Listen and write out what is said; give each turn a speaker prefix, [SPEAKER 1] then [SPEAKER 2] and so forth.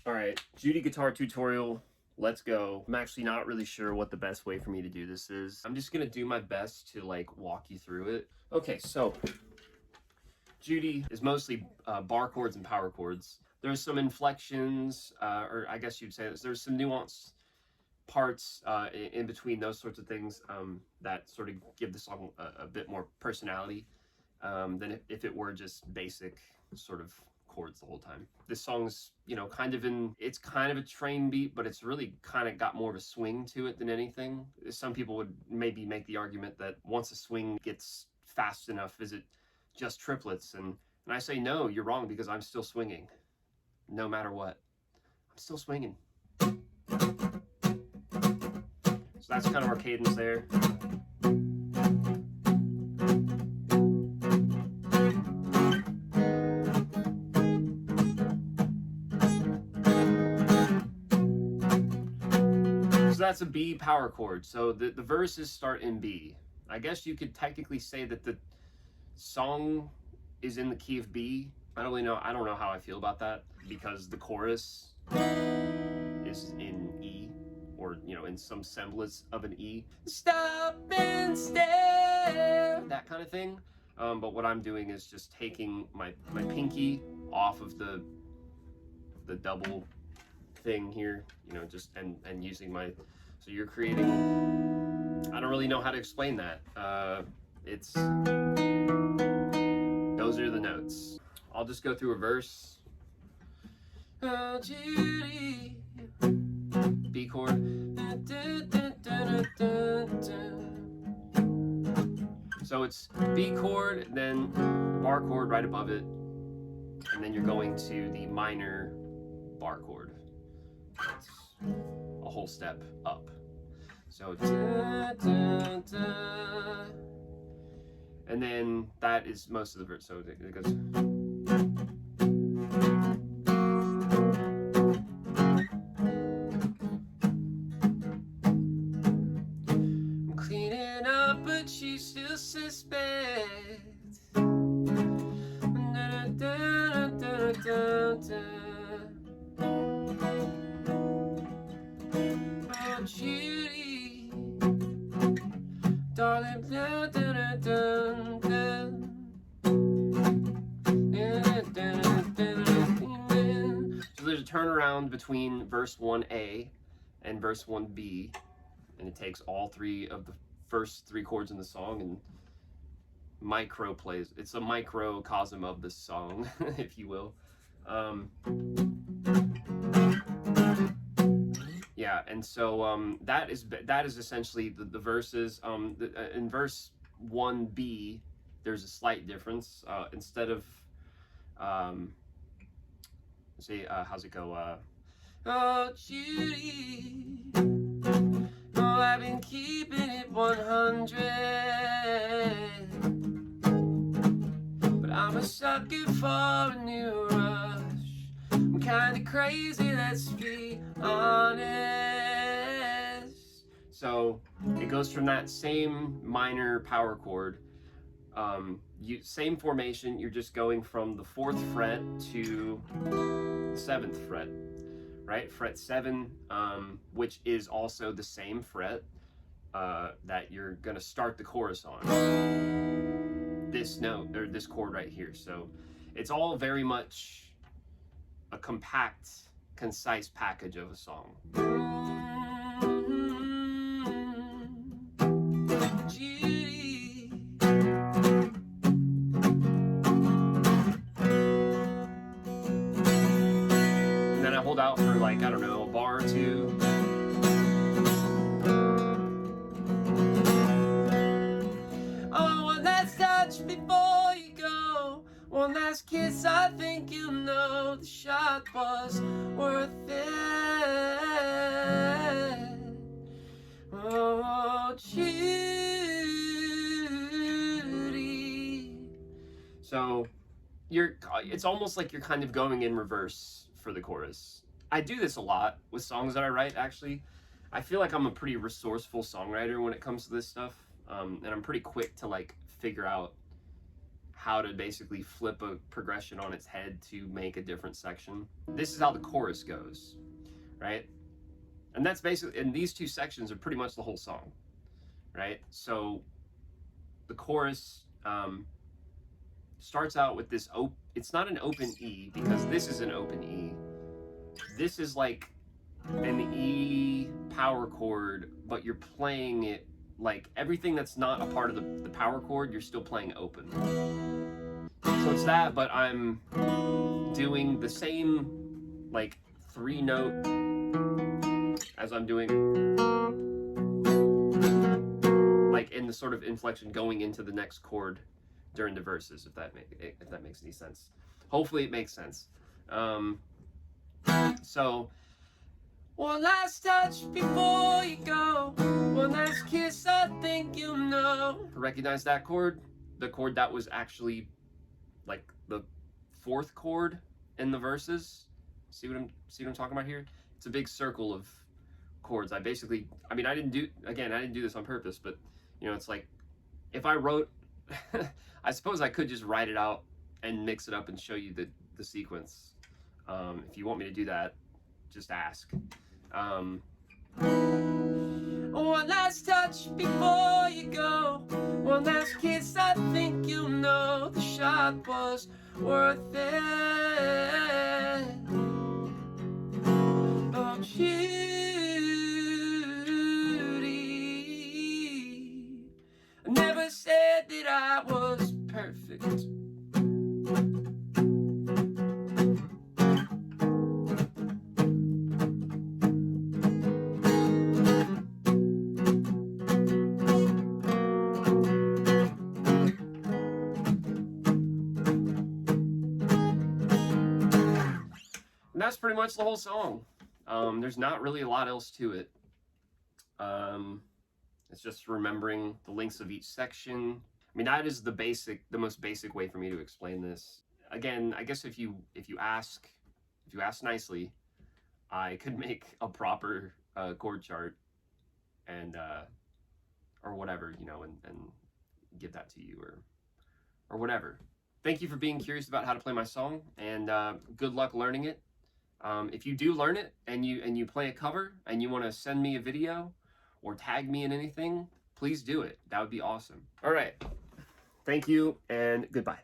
[SPEAKER 1] All right, Judy guitar tutorial. Let's go. I'm actually not really sure what the best way for me to do this is. I'm just gonna do my best to like walk you through it. Okay, so Judy is mostly bar chords and power chords. There's some inflections, or I guess you'd say there's some nuanced parts in between those sorts of things that sort of give the song a bit more personality than if it were just basic sort of chords the whole time. This song's, it's kind of a train beat, but it's really kind of got more of a swing to it than anything. Some people would maybe make the argument that once a swing gets fast enough, is it just triplets? And I say, no, you're wrong, because I'm still swinging. No matter what, I'm still swinging. So that's kind of our cadence there. So that's a B power chord. So the verses start in B. I guess you could technically say that the song is in the key of B. I don't know how I feel about that, because the chorus is in E, or in some semblance of an E. Stop and stare, that kind of thing. But what I'm doing is just taking my pinky off of the double thing here, and using my, so you're creating, I don't really know how to explain that. It's, those are the notes. I'll just go through a verse. Oh, Judy, B chord. So it's B chord, then bar chord right above it, and then you're going to the minor bar chord. That's a whole step up. So and then that is most of the verse. So it goes. I'm cleaning up, but she still suspects. Oh, Judy, darling, So there's a turnaround between verse 1A and verse 1B, and it takes all three of the first three chords in the song and micro plays. It's a microcosm of the song, if you will. Yeah, and so that is essentially the verses. In verse 1B, there's a slight difference. Instead of say, how's it go? Oh, Judy, oh, I've been keeping it 100, but I'm a sucker for a new rush. I'm kinda crazy, let's be honest. So it goes from that same minor power chord, same formation, you're just going from the 4th fret to the 7th fret, right? Fret 7, which is also the same fret that you're gonna start the chorus on. This note, or this chord right here. So it's all very much a compact, concise package of a song. Judy. And then I hold out for, like, I don't know, a bar or two. Oh, one last touch before you go. One last kiss, I think you'll know the shot was worth it. Oh, Judy. So it's almost like you're kind of going in reverse for the chorus. I do this a lot with songs that I write, actually. I feel like I'm a pretty resourceful songwriter when it comes to this stuff, and I'm pretty quick to like figure out how to basically flip a progression on its head to make a different section. This is how the chorus goes, right? And that's basically, and these two sections are pretty much the whole song, right? So the chorus starts out with this it's not an open E, because this is an open E. This is like an E power chord, but you're playing it like everything that's not a part of the power chord, you're still playing open. So it's that, but I'm doing the same like 3-note as I'm doing like in the sort of inflection going into the next chord during the verses, if that makes any sense. Hopefully it makes sense. So one last touch before you go, one last kiss, I think you know. Recognize that chord? The chord that was actually like the 4th chord in the verses. See what I'm talking about here? It's a big circle of chords. I didn't do this on purpose, but you know, it's like if I wrote I suppose I could just write it out and mix it up and show you the sequence. If you want me to do that, just ask. One last touch before you go, one last kiss, I think you know the shot was worth it. Oh, Judy, I never said that I was perfect. And that's pretty much the whole song. There's not really a lot else to it. It's just remembering the lengths of each section. I mean, that is the most basic way for me to explain this. Again, I guess if you ask nicely, I could make a proper chord chart and or whatever, you know, and give that to you or whatever. Thank you for being curious about how to play my song, and good luck learning it. If you do learn it and you play a cover and you want to send me a video or tag me in anything, please do it. That would be awesome. All right. Thank you and goodbye.